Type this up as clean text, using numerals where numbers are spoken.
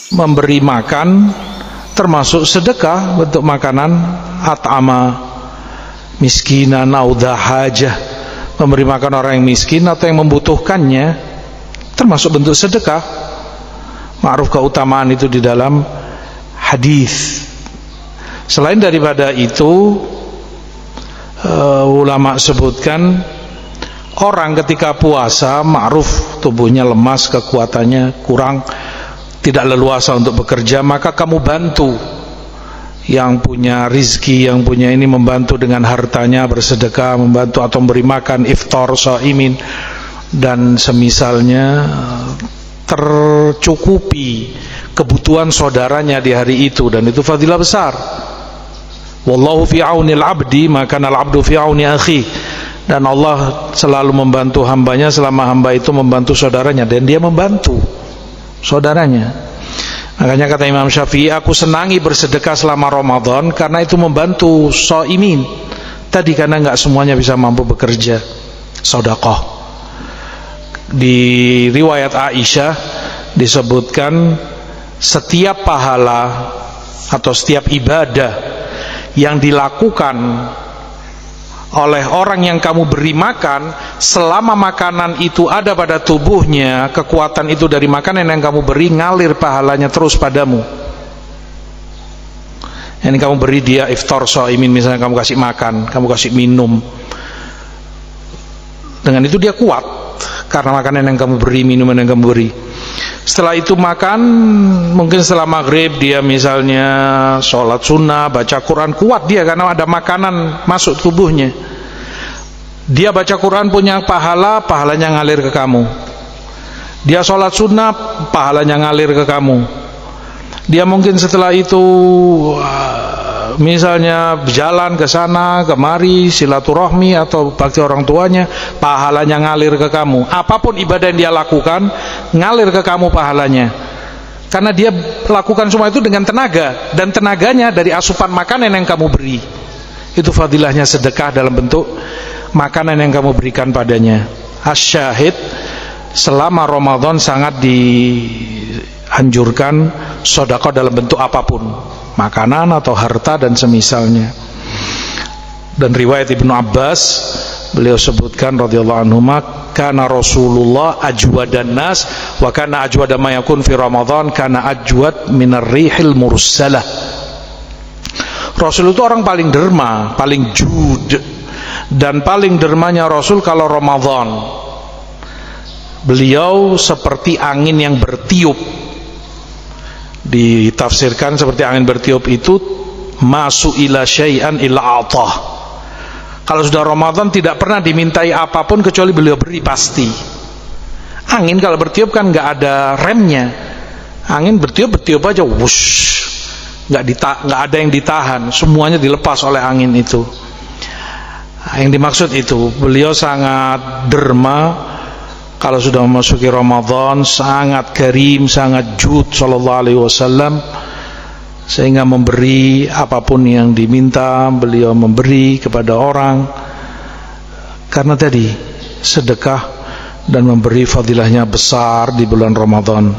memberi makan termasuk sedekah, bentuk makanan, at'ama miskinan au dha hajah, memberi makan orang yang miskin atau yang membutuhkannya, termasuk bentuk sedekah. Ma'ruf keutamaan itu di dalam hadis. Selain daripada itu, ulama sebutkan orang ketika puasa ma'ruf tubuhnya lemas, kekuatannya kurang, tidak leluasa untuk bekerja, maka kamu bantu yang punya rizki, yang punya ini, membantu dengan hartanya, bersedekah, membantu atau memberi makan, iftar shaimin dan semisalnya, tercukupi kebutuhan saudaranya di hari itu, dan itu fadilah besar. Wallahu fi aunil abdi maka al abdu fi auni akhi, dan Allah selalu membantu hambanya selama hamba itu membantu saudaranya, dan dia membantu saudaranya. Makanya kata Imam Syafi'i, aku senangi bersedekah selama Ramadan karena itu membantu shaimin tadi, karena nggak semuanya bisa mampu bekerja. Sedekah. Di riwayat Aisyah disebutkan setiap pahala atau setiap ibadah yang dilakukan oleh orang yang kamu beri makan, selama makanan itu ada pada tubuhnya, kekuatan itu dari makanan yang kamu beri, ngalir pahalanya terus padamu. Yang kamu beri dia iftar shaimin, misalnya kamu kasih makan, kamu kasih minum, dengan itu dia kuat karena makanan yang kamu beri, minuman yang kamu beri. Setelah itu makan, mungkin setelah maghrib dia misalnya sholat sunnah, baca Quran, kuat dia karena ada makanan masuk tubuhnya. Dia baca Quran punya pahala, pahalanya ngalir ke kamu. Dia sholat sunnah, pahalanya ngalir ke kamu. Dia mungkin setelah itu misalnya jalan ke sana kemari, silaturahmi atau bakti orang tuanya, pahalanya ngalir ke kamu. Apapun ibadah yang dia lakukan, ngalir ke kamu pahalanya, karena dia lakukan semua itu dengan tenaga, dan tenaganya dari asupan makanan yang kamu beri. Itu fadilahnya sedekah dalam bentuk makanan yang kamu berikan padanya. Asyahid, selama Ramadan sangat dianjurkan sedekah dalam bentuk apapun, makanan atau harta dan semisalnya. Dan riwayat Ibnu Abbas, beliau sebutkan radhiyallahu anhu, kana Rasulullah ajwadan nas wa kana ajwada ma yakun fi Ramadan kana ajwad minar rihil mursalah. Rasul itu orang paling derma, paling jud, dan paling dermanya Rasul kalau Ramadan. Beliau seperti angin yang bertiup. Ditafsirkan seperti angin bertiup itu masuk ila syai'an illa atah. Kalau sudah Ramadan tidak pernah dimintai apapun kecuali beliau beri pasti. Angin kalau bertiup kan nggak ada remnya. Angin bertiup aja, wush, nggak ada yang ditahan, semuanya dilepas oleh angin itu. Yang dimaksud itu, beliau sangat derma. Kalau sudah memasuki Ramadan, sangat karim, sangat jud sallallahu alaihi wasallam, sehingga memberi apapun yang diminta, beliau memberi kepada orang. Karena tadi sedekah dan memberi fadilahnya besar di bulan Ramadan.